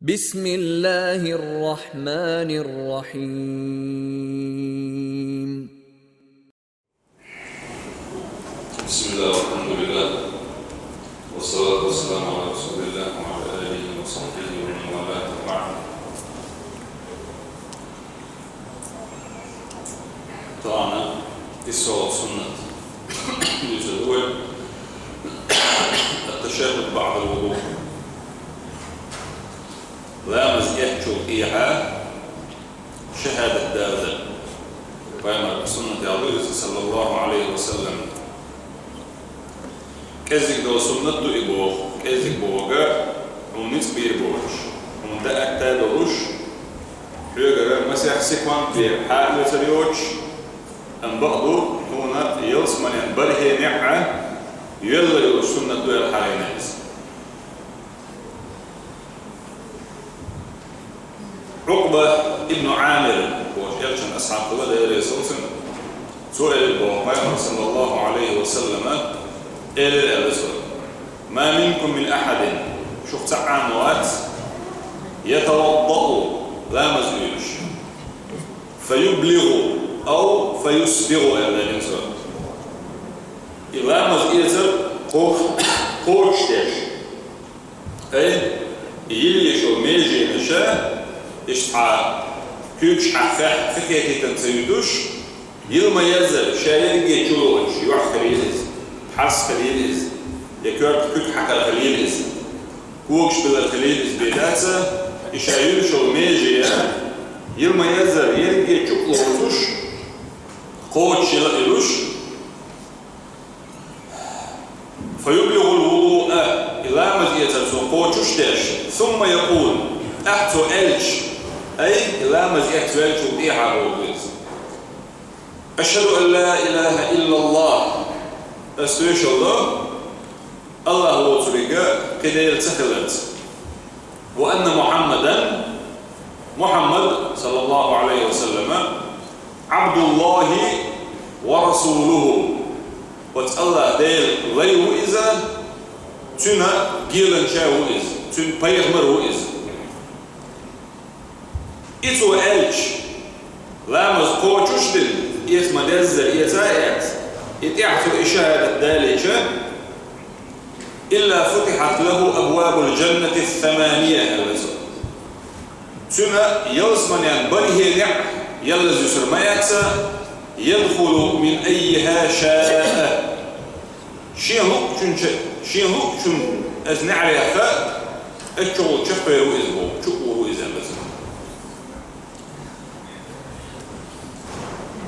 بسم الله الرحمن الرحيم. بسم الله والحمد لله والصلاة والسلام على رسول الله وعلى آله وصحبه ومن والاه وبعد. طبعا السؤال والسنة الجزء الأول التشهد بعد الوضوء. لا مزيحشو إيها شهادة داردة فيما السنة عبد صلى الله عليه وسلم كذلك دو سنة دو إبوغ كذلك بوغا ونس بير بوغش وندا أكتا دوش حيوغا مسيح سيكوان بير حال يسريوش أن بعضو هنا يلسمن ينبره نعا يلا يو سنة دو الحالينيز. عقبة ابن عامر ويرشن أصحاب قبل إليه سئل البوغمير صلى الله عليه وسلم إلى الأبسر ما منكم من أحد شخص عاموات يتوضأ لا مزيوش فيبلغ أو فيسبغ إلى الإنسان إلا مزيوش قوش تيش أي يليشو ميجي نشا إشتعى كيوش حفاح فكيتي تنسيدوش يلما يزل شايل يجولوش يوح خليلز حس خليلز يكرت كيك حكا خليلز كوكش بلا خليلز بيداتسا يشايل شو ميجيا يلما يزل يلقي يجولوش قوتش يلقلوش فيبلغ الوضوء إلى مزية قوتش تاش ثم يقول أحتو ألش أي إلى مزية ألش وبيحا الوضوء أشهد أن لا إله إلا الله أستويش الله هو طريقة كده يلتخلت وأن محمد صلى الله عليه وسلم عبد الله ورسوله وتالله ديل غيره إذا تنا جيلن شاهو إذا تن بيغمره إذا إتو ألش لا مزقوتش دل إثم دزل إتايات إتعثر إشاهد الدالجة إلا فتحت له أبواب الجنة الثمانية الرزق سنة يلسمن ينبره نع يلز يسرميات يدخل من أيها شاء شين هكشن أزنع عليها أشغل شفره إزبو شقوه إزبو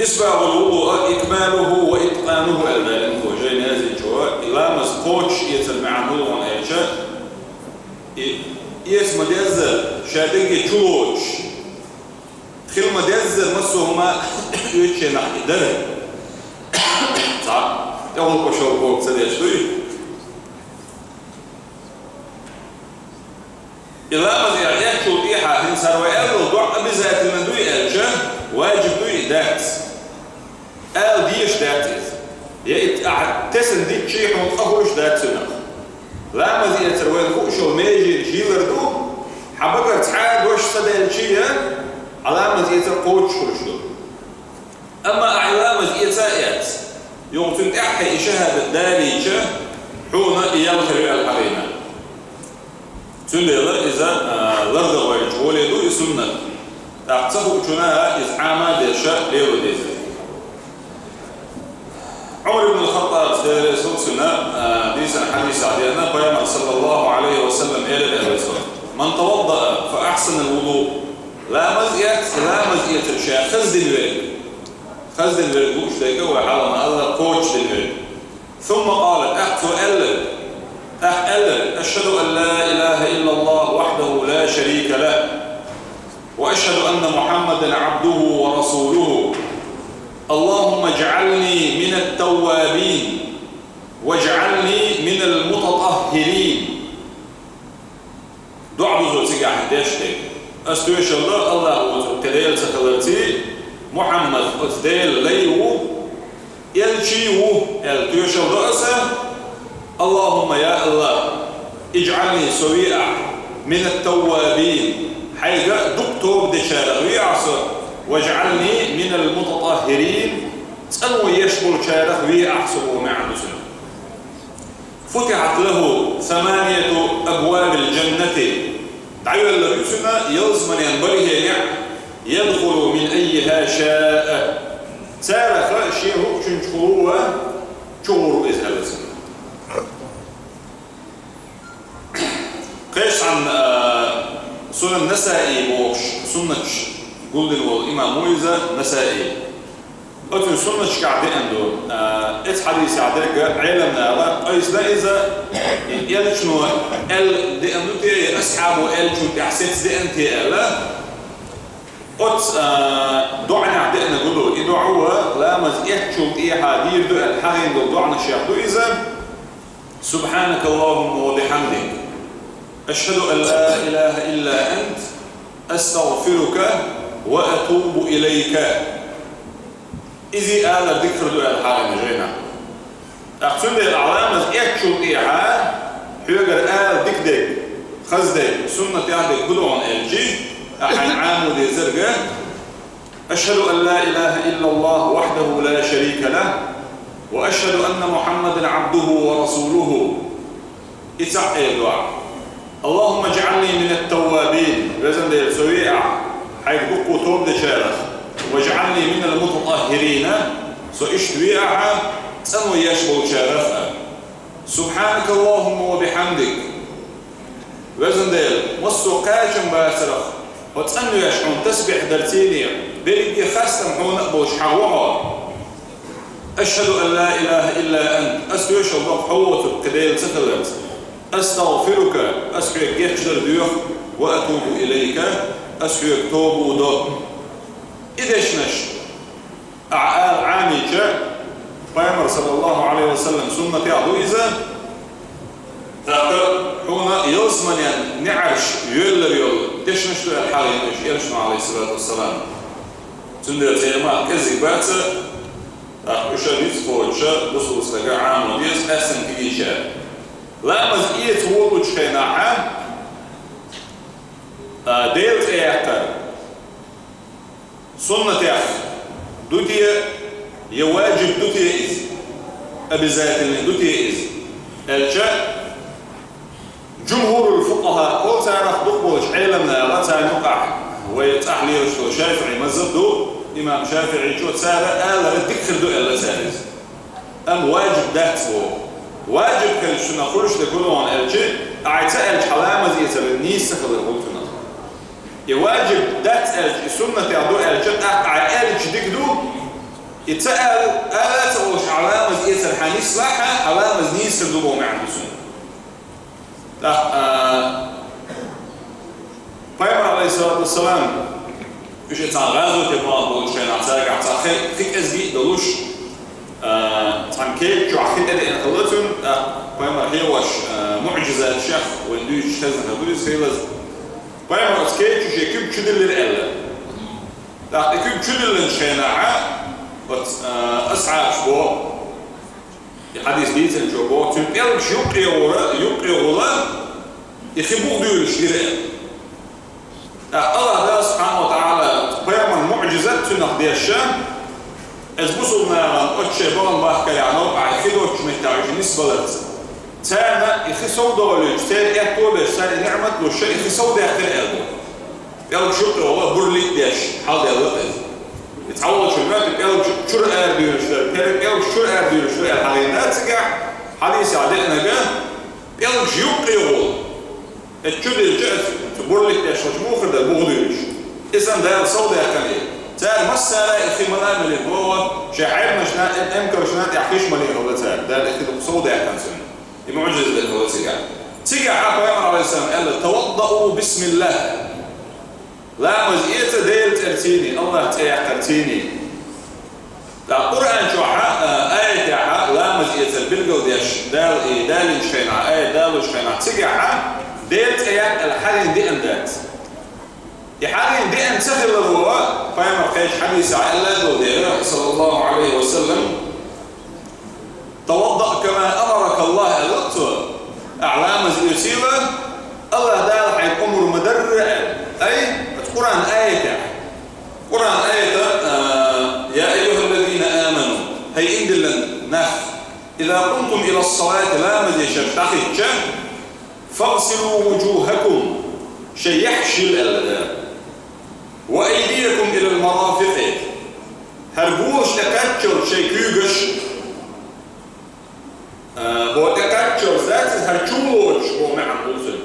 إسباغ الوضوء إكماله وإتقانه البالغ وجاي نازل جوا إلى مسقوش يتلمعنه وأيشا يسمى ديزل شادقي تشوش خلما ديزل مسوهما يوشي نحكي دره صح؟ يقول كشور بوك سديش دوي إلى مزيع يحكو إيحا هنسار ويقلو دعا بذات المندوي الجه واجب دوي دات قال ديش داتيز تسن ديك شيء حنطهوش دات سنة لا مزيئة تروين خوشو ميجي جيلر دو حبقر تعاد وش سدين شيء على مزيئة القوش خوشو أما أعلى مزيئة آيات يوم تنتحي إشهاد الداليشة حونا إيام خريع الحريمة تنلي إذا لرد ويجولي دو سنة أعتصفوا كناها إزعاما ديشا ليو ديزي عمر بن الخطاب سنة ديسا حديث عدينا قيامة صلى الله عليه وسلم إلى الأرسل من توضأ فأحسن الوضوء لا مزية الشيء خزد الورق وش ديك وحاول ما الله كوتش الورق ثم قال أحلل أشهد أن لا إله إلا الله وحده لا شريك له وأشهد أن محمدا عبده ورسوله اللهم اجعلني من التوابين واجعلني من المتطهرين دعا بزوتي قاعد داشتي أستويش الله كديل سخلتي محمد أتديل ليو يلشيو يلتويش الله اللهم يا الله اجعلني سويئة من التوابين حيجا دكتور دشارة ويعصر واجعلني من المتطهرين تسألوا يشبر شارخ ويعصر معه سنة. فتحت له 8 أبواب الجنة دعوا الله سنة يلزمن ينبغي يدخل من أيها شاء سارخ شيء شنشروه شغور إزهال سنة. قيش عن سنة النسائي بوش سنة قلدن والإمام مويزة نسائي أتون سنة قاعدين عنده حديث عدرك علمنا لا أيس لا إذا يلشنو ال دي عنده تي أصحابه ال شو تحسيت دي أنت لا دعنا عدنا قولوا يدعوها لا مزيح شو تي حدير دو الحين دو دعنا الشيخ دو إذا سبحانك اللهم وبحمدك أشهد أن لا إله إلا أنت أستغفرك وأتوب إليك. إذا آل الذكر دو الحالة مجرنا أقسم دي الأعلام يكشو إيحا حيوغر آل دك خزدك سنة يعدك بدون الجي أحن عامو دي زرقة أشهد أن لا إله إلا الله وحده لا شريك له وأشهد أن محمد عبده ورسوله. إتعقي الدعاء اللهم اجعلني من التوابين بزن دي السويع حيث بقو توب دي شارخ واجعلني من المتطهرين سأشتويعها تنو يشبه شارفها. سبحانك اللهم وبحمدك بزن دي مصو قاشم باسرخ وتنو يشعون تسبح درتيني بيجي خاصة محون أبوش حوها. أشهد أن لا إله إلا أنت أستويش الله حوتك كديل سكلت أستغفرك أسحيك يحجر ديوخ وأتوب إليك أسحيك توبو دو. إذا شنش أعال عامي جاء قيمر صلى الله عليه وسلم سنة يعدو إذا هنا يلزمن يعني نعرش يول تشنش دو الحالي يلشنا عليه الصلاة والسلام سندر تيما كذي باتة أشاريز فوجة بصوا استقع عام وديز أسن كيشا لا مزئية ولو شيناحا ديلت ايحتر سنة يخ دوتي يواجب دوتي إذ أبزات اللي دوتي إذ الجاء جمهور الفقهاء قلت تعرف دقبوش علمنا لا تعلمقع ويتأحلي رشد شافعي مزدو إمام شافعي شو تسارة آلا الذكر دو إلا سارز أم واجب داتو واجب كل شو نقولش لكلهم الجي أعتقل حلامة زي النيس سخل الغلطنا يواجب دات الجي سنة يعدو الجي أقع الجي ديك دو يتسأل آلا تقولش علامة زي الحنيس لاحة علامة نيس كردو معنا سنة قيمر عليه الصلاة والسلام إيش يتعرضوا تبغى بقول شيء نعترك عتاخي فيك أزدي دلوش تانكيك شو عخيت أدي أنا خلصهم قيمر هيوش معجزة الشيخ وندوش كذا هدوش خيلز قيمر أسكيك شو شيء كم شدل للأله لا كم شدل للشيناعة بس أسعى شبو الحديث ديتن شبو تنقل شو يقرأ ولا يخبوه ديوش كده الله سبحانه وتعالى قيام معجزات تنقضي الشام أزبوصنا أتشي بغن باحكا يعني وقع يخدوش مهتاج نسبة لت تانا يخسو دولوش تاني اعتولش تاني نعمت له الشيء يخسو ده يختل قلبه يقولك شكرا والله برليك ديش حال دي الله يتعوض شو المات يقولك شو رأير ديوش يقولك شو رأير ديوش الحالينات سكح حديث عدئنا جا يقولك يقريغول الشد الجأت تبرلك ديش وشموخر ده بغضيش إذن ده الصوت يحكمي تال مسألة إخي منامل هو شعير مشنات إمكا وشنات يحكيش مليه هو تال ده الإخي الصوت يحكم سنة المعجزة اللي هو سيقع حقا يامر عليه السلام قال توضأوا بسم الله لا مزئية ديل ترتيني الله ترتيني لا قرآن شو آية حق لا مزئية البلغة وديش دال شينع آية دال شينع سيقع ديل تيات الحالين دي أندات يحالين دي أن تخل الرواء فيما قيش حديث عائلة وديره صلى الله عليه وسلم توضأ كما أمرك الله الوقت أعلام الإسيلة الله دال حي أمر مدر أي القرآن آية قرآن آية يا أيها الذين آمنوا هي إن دلن نف إذا قمتم إلى الصلاة لا مزيش تخيج فاغسلوا وجوهكم شيء يحشي الألداء وأيديكم إلى المرافق هربوش تكتشر شيء كيوغش هو تكتشر ذات هرشولوش هو معه بلسل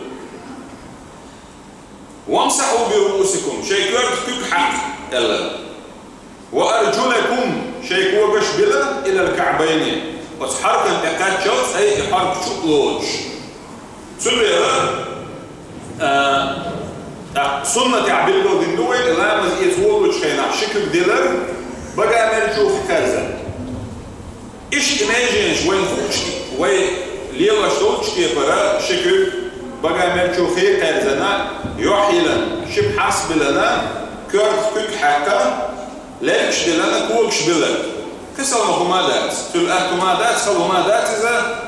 وامسحوا برؤوسكم شيء كيوغش حق يلا وأرجلكم شيء كيوغش بلا إلى الكعبين وتحرك تكتشر أي حرك شولوش سوريا سنة عبيد الدين دوين لا مزيد وولوش خينا شكل ديلر بقى مرجوح كذا إيش إيماجينش وين فوقش وين ليلا شتوش كي برا شكل بقى مرجوح كذا يحيلا شب حسب لنا كرت كك حكا ليش دلنا كوكش بلد كسر مهمات تل أهتمادات خلومادات إذا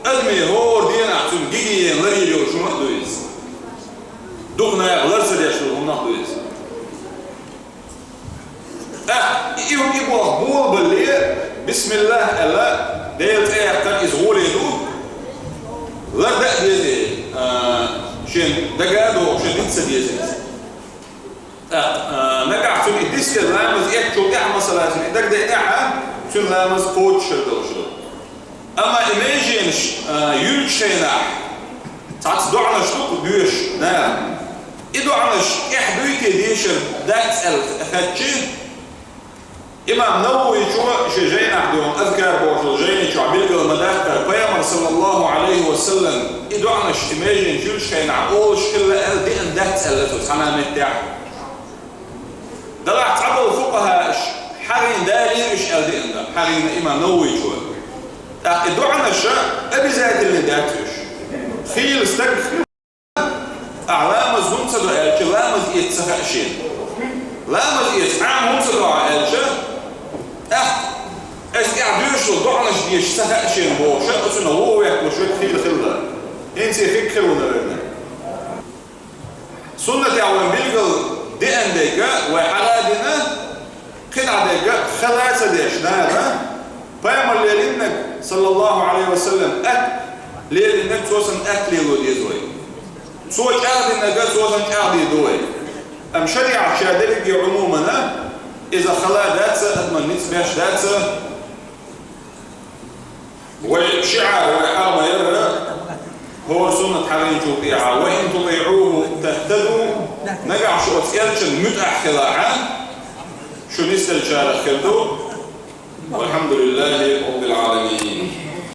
أدمي هو دين أحسن جيجي لريجو شو مقدويز دغنا غلرسل يشتغل هم نحدويز إيهم إبوه بول بالليل بسم الله ألا ديلت كان إزغول يدو غير دق ديزي شين دقادو شين دينسا ديزي نقع تون إديسك اللامز إيكتو إعمى صلاتين إدك دي إعمى تون لامز كوتش شردو شردو أما إيماجينش يولك شيناح تعطي دعنا شتوك بيوش نعم إدو عنش إحدويتي ديشر داكس الخدشي إمام نووي شو شجين أحدهم أذكر بوشل جين شو عبيلك المداخل قيامر صلى الله عليه وسلم إدو عنش إماجين شو شكين عقول شكلا أل دي أن داكس اللتو تحنا متاح دلع تعبوا الفقهاء حرين دالين إش أل دي أن دا حرين إمام نووي شو إدو عنش أبي ذات اللي داكتش خيل استقف أعلام الزون صدق لامز يتسخشين لامز يتعام هم صدق عالشة استعدوش ضعنش ديش سخشين بوشة أسنى هو يحكو شوك خيل خلة إنسي خيك خلونا لنا سنة عوان بيلغل دي أنديك وحالاتنا خدع ديك خلاصة ديش نانا فيما اللي لنك صلى الله عليه وسلم ليه لنك سوسن أكلي وديزوي سوى شاهد النجاة سوى شاهد يدوي أم شريعة شادرك عموما إذا خلا داتسة أدمن نتباش داتسة وشعار وحرم يرى هو سنة حرين تطيعها وإن تطيعوه تهتدوا نقع شو أتكالش المتأح خلاعا شو نستل شارك خلدو والحمد لله